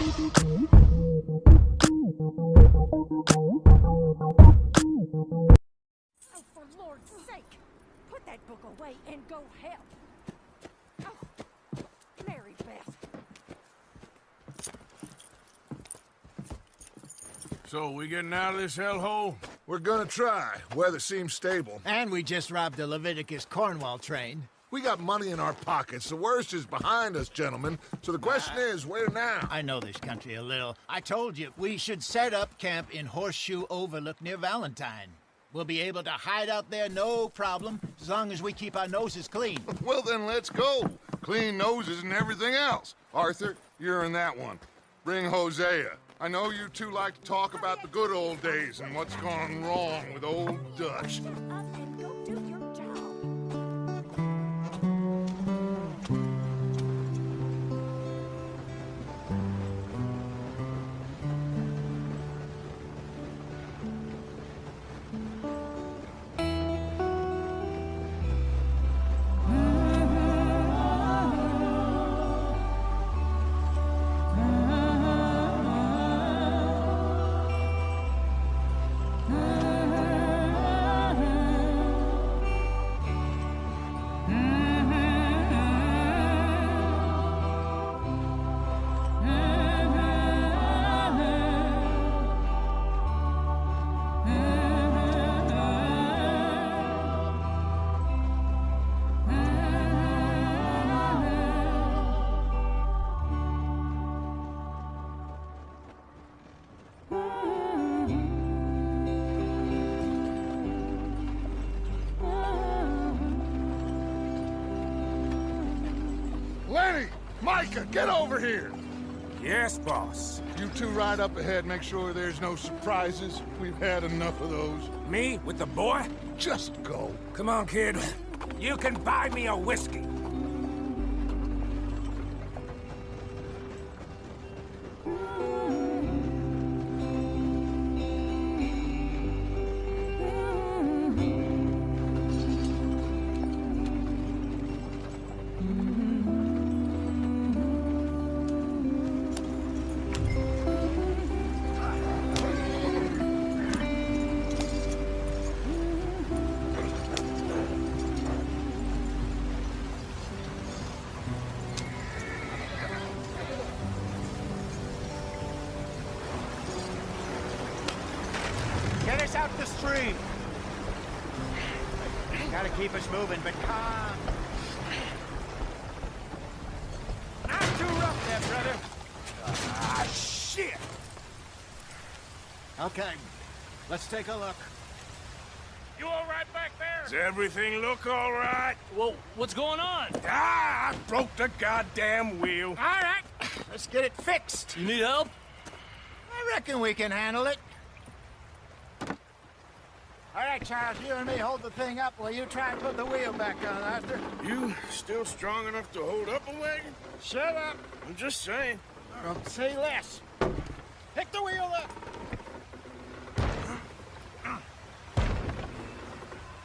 For Lord's sake, put that book away and go help. Oh, Mary Beth. So, we getting out of this hellhole? We're gonna try. Weather seems stable. And we just robbed the Leviticus Cornwall train. We got money in our pockets. The worst is behind us, gentlemen. So the question is, where now? I know this country a little. I told you, we should set up camp in Horseshoe Overlook near Valentine. We'll be able to hide out there, no problem, as long as we keep our noses clean. Well, then let's go. Clean noses and everything else. Arthur, you're in that one. Bring Hosea. I know you two like to talk about the good old days and what's gone wrong with old Dutch. Shut up and go do your job. Lenny! Micah, get over here! Yes, boss. You two ride up ahead, make sure there's no surprises. We've had enough of those. Me with the boy? Just go. Come on, kid. You can buy me a whiskey. Get us out the stream. Gotta keep us moving, but calm. Not too rough there, brother. Ah, shit! Okay, let's take a look. You all right back there? Does everything look all right? Well, what's going on? Ah, I broke the goddamn wheel. All right, let's get it fixed. You need help? I reckon we can handle it. All right, Charles, you and me hold the thing up while you try and put the wheel back on, Arthur. You still strong enough to hold up a wagon? Shut up. I'm just saying. Don't say less. Pick the wheel up.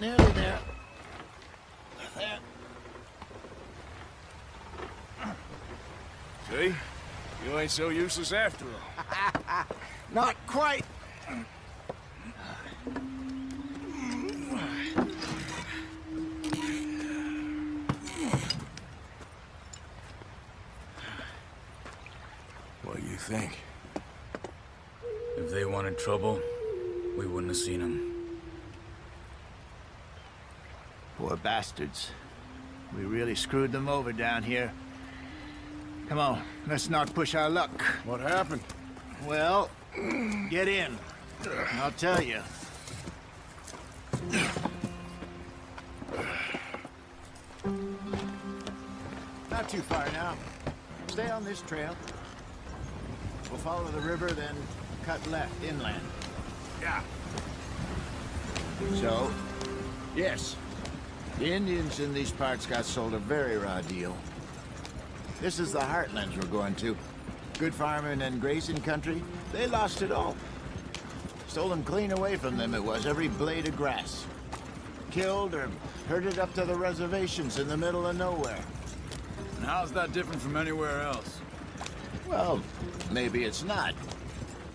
Nearly there. There. See? You ain't so useless after all. Not quite. What do you think? If they wanted trouble, we wouldn't have seen them. Poor bastards. We really screwed them over down here. Come on, let's not push our luck. What happened? Well, get in. I'll tell you. Not too far now. Stay on this trail. We'll follow the river, then cut left inland. Yeah. So, yes, the Indians in these parts got sold a very raw deal. This is the heartlands we're going to. Good farming and grazing country, they lost it all. Stolen clean away from them it was, every blade of grass. Killed or herded up to the reservations in the middle of nowhere. And how's that different from anywhere else? Well, maybe it's not.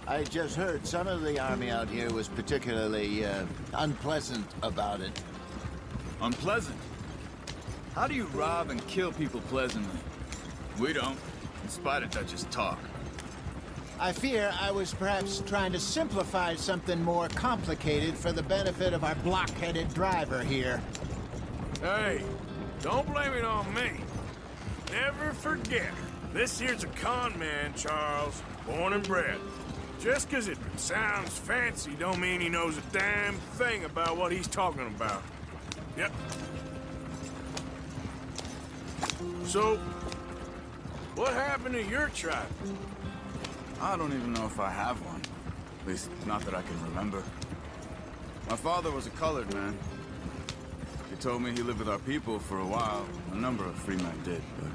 I just heard some of the army out here was particularly, unpleasant about it. Unpleasant? How do you rob and kill people pleasantly? We don't, in spite of Dutch's talk. I fear I was perhaps trying to simplify something more complicated for the benefit of our block-headed driver here. Hey, don't blame it on me. Never forget, this here's a con man, Charles, born and bred. Just 'cause it sounds fancy don't mean he knows a damn thing about what he's talking about. Yep. So, what happened to your tribe? I don't even know if I have one. At least, not that I can remember. My father was a colored man. He told me he lived with our people for a while. A number of free men did, but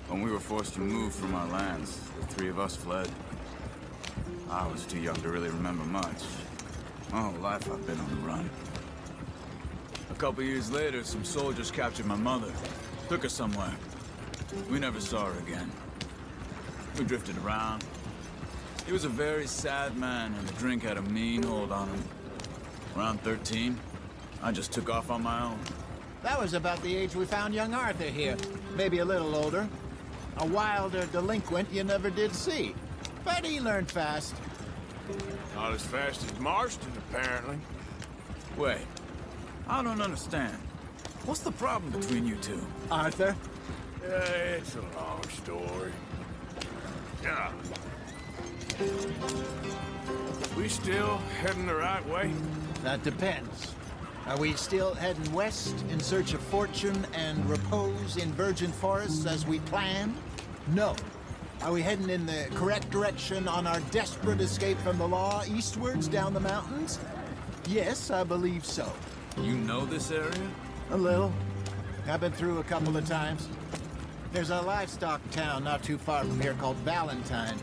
when we were forced to move from our lands, the three of us fled. I was too young to really remember much. My whole life I've been on the run. A couple years later, some soldiers captured my mother. Took her somewhere. We never saw her again. We drifted around. He was a very sad man, and the drink had a mean hold on him. Around 13, I just took off on my own. That was about the age we found young Arthur here. Maybe a little older. A wilder delinquent you never did see. But he learned fast. Not as fast as Marston, apparently. Wait, I don't understand. What's the problem between you two? Arthur? It's a long story. Yeah. We still heading the right way? That depends. Are we still heading west in search of fortune and repose in virgin forests as we planned? No. Are we heading in the correct direction on our desperate escape from the law eastwards down the mountains? Yes, I believe so. You know this area? A little. I've been through a couple of times. There's a livestock town not too far from here called Valentine.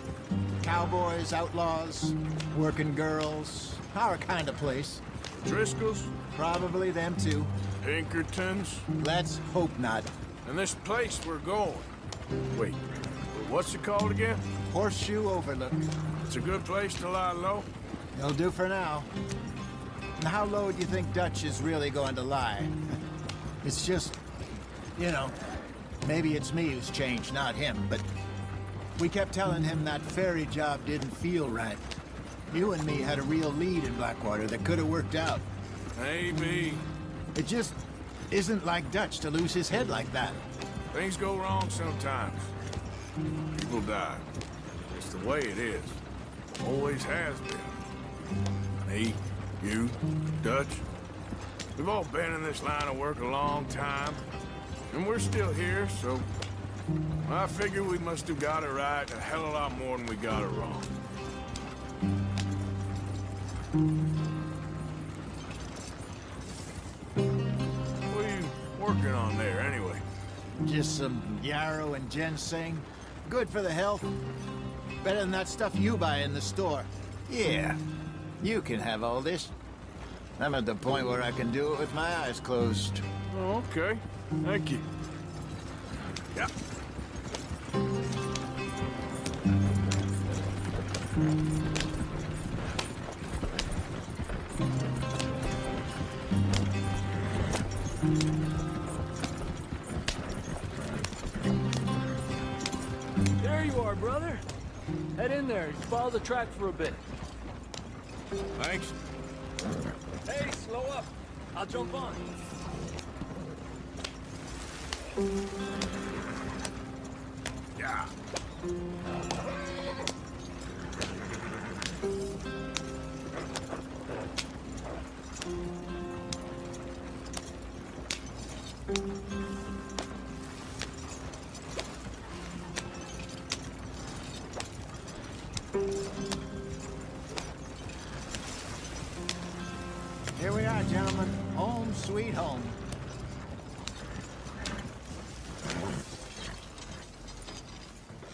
Cowboys, outlaws, working girls, our kind of place. Driscoll's? Probably them too. Pinkertons? Let's hope not. And this place we're going. Wait, what's it called again? Horseshoe Overlook. It's a good place to lie low? It'll do for now. And how low do you think Dutch is really going to lie? It's just, you know, maybe it's me who's changed, not him, but we kept telling him that ferry job didn't feel right. You and me had a real lead in Blackwater that could have worked out. Maybe. It just isn't like Dutch to lose his head like that. Things go wrong sometimes. People die. It's the way it is. Always has been. Me, you, Dutch. We've all been in this line of work a long time. And we're still here, so I figure we must have got it right a hell of a lot more than we got it wrong. What are you working on there, anyway? Just some yarrow and ginseng. Good for the health. Better than that stuff you buy in the store. Yeah, you can have all this. I'm at the point where I can do it with my eyes closed. Oh, okay. Thank you. Yeah. There you are, brother. Head in there. Follow the track for a bit. Thanks. Hey, slow up. I'll jump on. Yeah. Here we are, gentlemen. Home sweet home.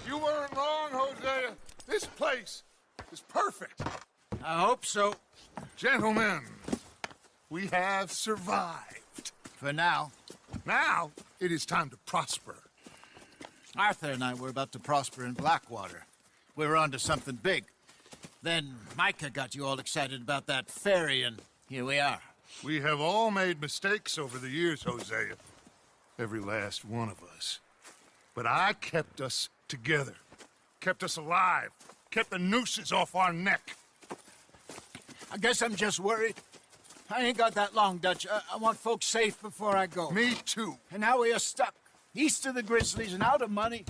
You weren't wrong, Hosea. This place is perfect. I hope so. Gentlemen, we have survived. For now. Now, it is time to prosper. Arthur and I were about to prosper in Blackwater. We were onto something big. Then Micah got you all excited about that ferry, and here we are. We have all made mistakes over the years, Hosea. Every last one of us. But I kept us together. Kept us alive. Kept the nooses off our neck. I guess I'm just worried. I ain't got that long, Dutch. I want folks safe before I go. Me too. And now we are stuck, east of the Grizzlies and out of money,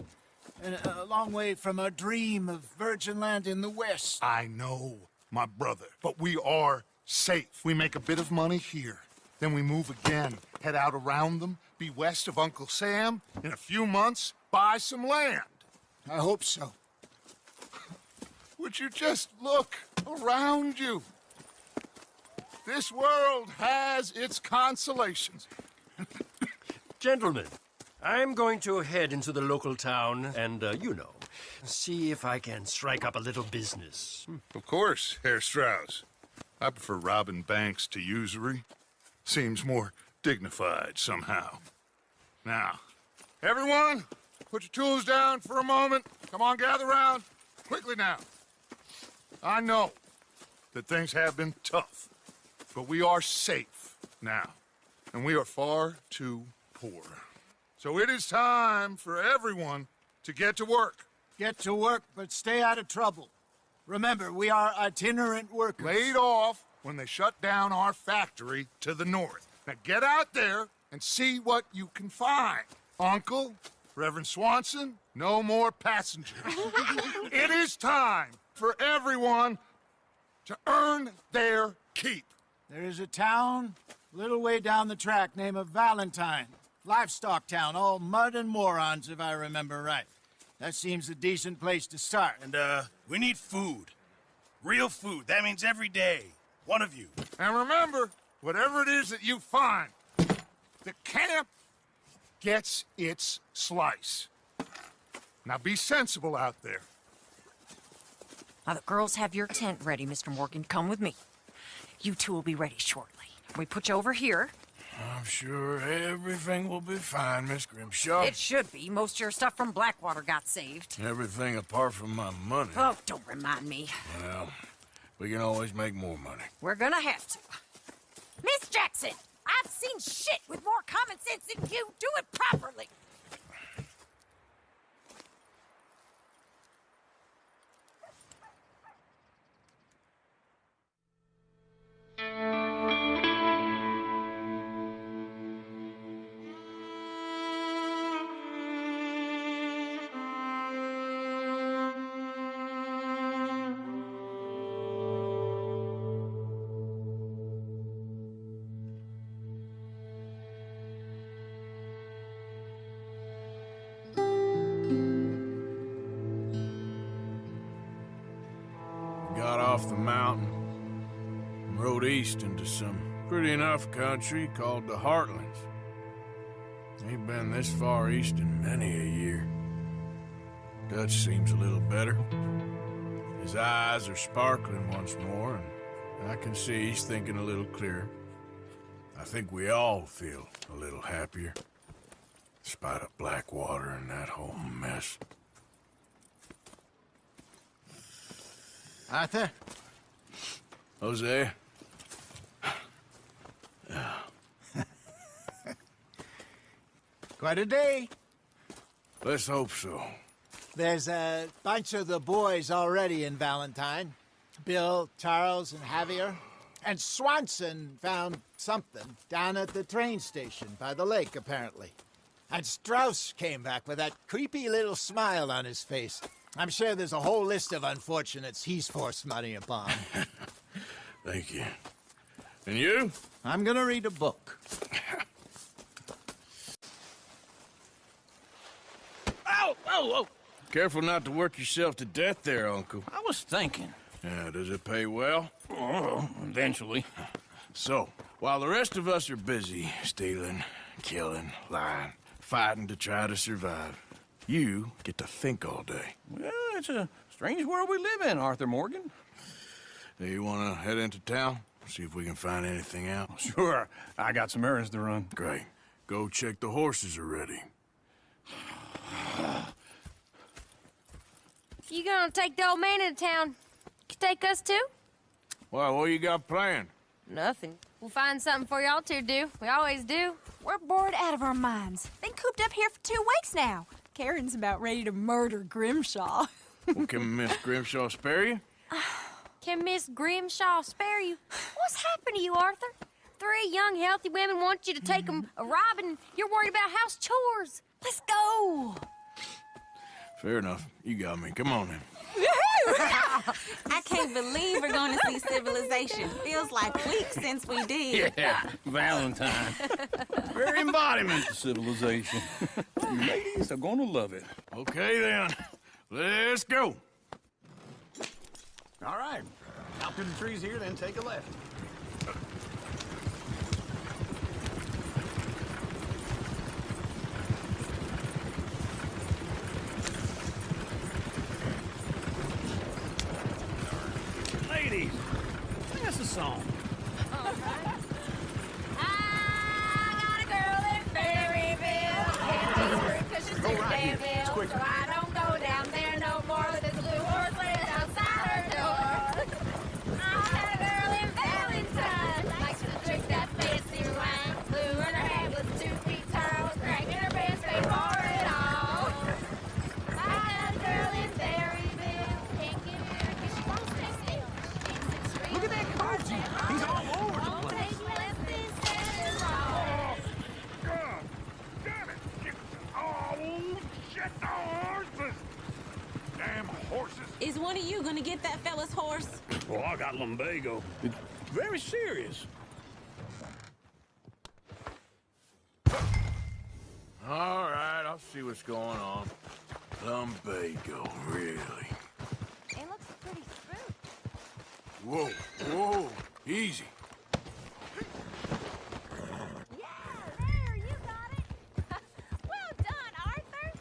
and a long way from our dream of virgin land in the west. I know, my brother, but we are safe. We make a bit of money here. Then we move again, head out around them, be west of Uncle Sam. In a few months, buy some land. I hope so. Would you just look around you? This world has its consolations. Gentlemen, I'm going to head into the local town and, see if I can strike up a little business. Of course, Herr Strauss. I prefer robbing banks to usury. Seems more dignified somehow. Now, everyone, put your tools down for a moment. Come on, gather round. Quickly now. I know that things have been tough, but we are safe now, and we are far too poor. So it is time for everyone to get to work. Get to work, but stay out of trouble. Remember, we are itinerant workers. Laid off when they shut down our factory to the north. Now get out there and see what you can find. Uncle, Reverend Swanson, no more passengers. It is time for everyone to earn their keep. There is a town a little way down the track named Valentine. Livestock town, all mud and morons, if I remember right. That seems a decent place to start. And, we need food. Real food. That means every day. One of you. And remember, whatever it is that you find, the camp gets its slice. Now be sensible out there. Now, the girls have your tent ready, Mr. Morgan. Come with me. You two will be ready shortly. We put you over here. I'm sure everything will be fine, Miss Grimshaw. It should be. Most of your stuff from Blackwater got saved. Everything apart from my money. Oh, don't remind me. Well, we can always make more money. We're gonna have to. Miss Jackson, I've seen shit with more common sense than you. Do it properly. Got off the mountain and rode east into some pretty enough country called the Heartlands. Ain't been this far east in many a year. Dutch seems a little better. His eyes are sparkling once more, and I can see he's thinking a little clearer. I think we all feel a little happier, in spite of Blackwater and that whole mess. Arthur? Jose? Quite a day. Let's hope so. There's a bunch of the boys already in Valentine. Bill, Charles, and Javier. And Swanson found something down at the train station by the lake, apparently. And Strauss came back with that creepy little smile on his face. I'm sure there's a whole list of unfortunates he's forced money upon. Thank you. And you? I'm gonna read a book. Ow! Oh! Careful not to work yourself to death there, Uncle. I was thinking. Yeah, does it pay well? Oh, eventually. So, while the rest of us are busy stealing, killing, lying, fighting to try to survive, you get to think all day. Well, it's a strange world we live in, Arthur Morgan. Do you want to head into town? See if we can find anything out? Sure. I got some errands to run. Great. Go check the horses are ready. you gonna take the old man into town, you can take us too? Well, what you got planned? Nothing. We'll find something for y'all to do. We always do. We're bored out of our minds. Been cooped up here for 2 weeks now. Karen's about ready to murder Grimshaw. Well, can Miss Grimshaw spare you? Can Miss Grimshaw spare you? What's happened to you, Arthur? 3 young, healthy women want you to take them a robbing. You're worried about house chores. Let's go. Fair enough. You got me. Come on then. I can't believe we're going to see civilization. Feels like weeks since we did. Yeah, Valentine. Very embodiment of civilization. You ladies are gonna love it. Okay then. Let's go. All right. Out to the trees here, then take a left. Ladies, sing us a song. Go right here. It's quicker. So I don't go down there no more with this blue horse laid outside her door. I had a girl in Valentine, likes to drink that fancy wine. Blue in her head was 2 feet tall, cracking her pants, paid for it all. I had a girl in Berryville, can't get her 'cause she won't stay still. Look at that coach. He's all over the place. Damn horses. Is one of you going to get that fella's horse? Well, I got lumbago. It's very serious. All right, I'll see what's going on. Lumbago, really? It looks pretty smooth. Whoa, whoa, easy. Yeah, there, you got it. Well done, Arthur.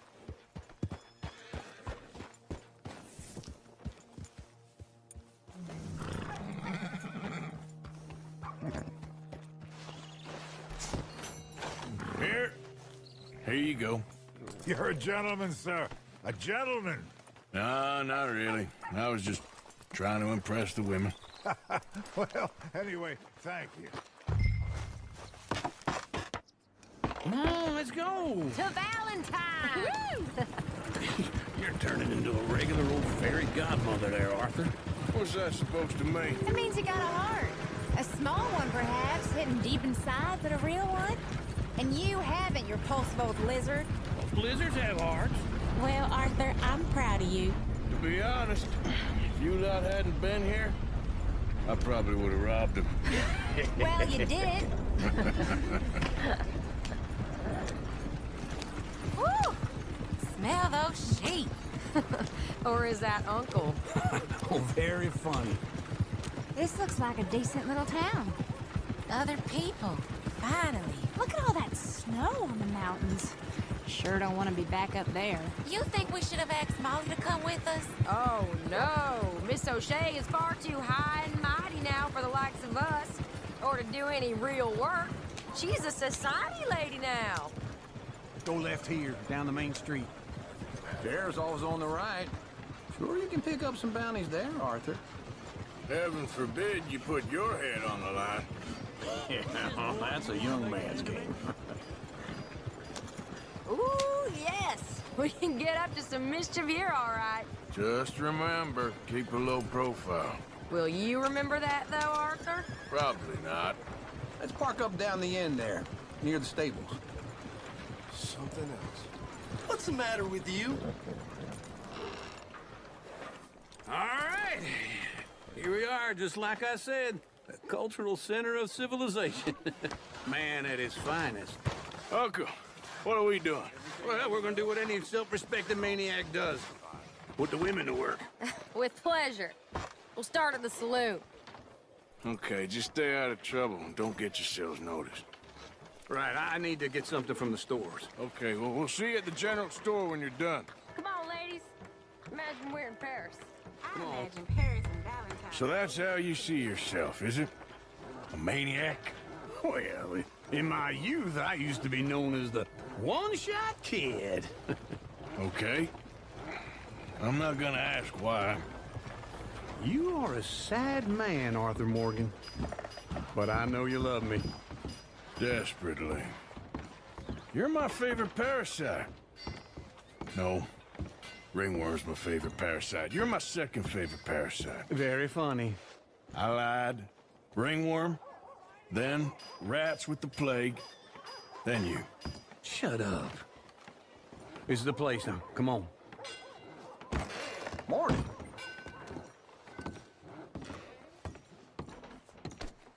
Here you go. You're a gentleman, sir. A gentleman. No, not really. I was just trying to impress the women. Well, anyway, thank you. Come on, let's go. To Valentine. You're turning into a regular old fairy godmother there, Arthur. What's that supposed to mean? It means you got a heart. A small one, perhaps, hidden deep inside, but a real one. And you haven't, you repulsive old lizard. Blizzards have hearts. Well, Arthur, I'm proud of you. To be honest, if you lot hadn't been here, I probably would have robbed him. Well, you did. Woo! Smell those sheep. Or is that Uncle? Oh, very funny. This looks like a decent little town. Other people. Finally. Look at all that snow on the mountains. Sure don't want to be back up there. You think we should have asked Molly to come with us? Oh, no. Miss O'Shea is far too high and mighty now for the likes of us, or to do any real work. She's a society lady now. Go left here, down the main street. There's always on the right. Sure you can pick up some bounties there, Arthur. Heaven forbid you put your head on the line. Yeah, well, that's a young man's game. Ooh, yes. We can get up to some mischief here, all right. Just remember, keep a low profile. Will you remember that, though, Arthur? Probably not. Let's park up down the end there, near the stables. Something else. What's the matter with you? All right. Here we are, just like I said. The cultural center of civilization. Man at his finest. Uncle, what are we doing? Well, we're gonna do what any self-respecting maniac does. Put the women to work. With pleasure. We'll start at the saloon. Okay, just stay out of trouble and don't get yourselves noticed. Right, I need to get something from the stores. Okay, well, we'll see you at the general store when you're done. Come on, ladies. Imagine we're in Paris. I imagine Paris and Valentine. So that's how you see yourself, is it? A maniac? Well, in my youth, I used to be known as the one-shot kid. Okay. I'm not gonna ask why. You are a sad man, Arthur Morgan. But I know you love me. Desperately. You're my favorite parasite. No. Ringworm's my favorite parasite. You're my second favorite parasite. Very funny. I lied. Ringworm, then rats with the plague, then you. Shut up. This is the place now. Come on. Morning.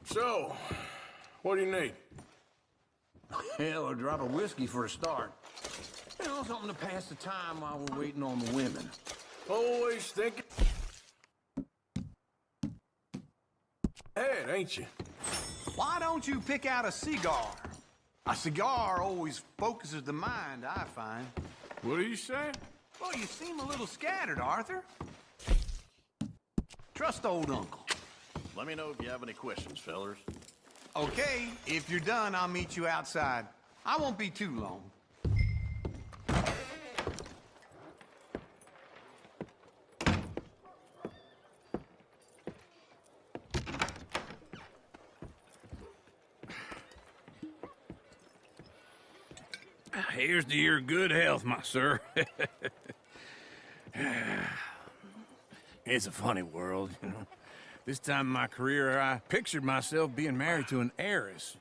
So, what do you need? Hell, a drop of whiskey for a start. You know, something to pass the time while we're waiting on the women. Always thinking ahead, ain't you? Why don't you pick out a cigar? A cigar always focuses the mind, I find. What are you saying? Well, you seem a little scattered, Arthur. Trust old uncle. Let me know if you have any questions, fellers. Okay, if you're done, I'll meet you outside. I won't be too long. Here's to your good health, my sir. It's a funny world, you know. This time in my career, I pictured myself being married to an heiress.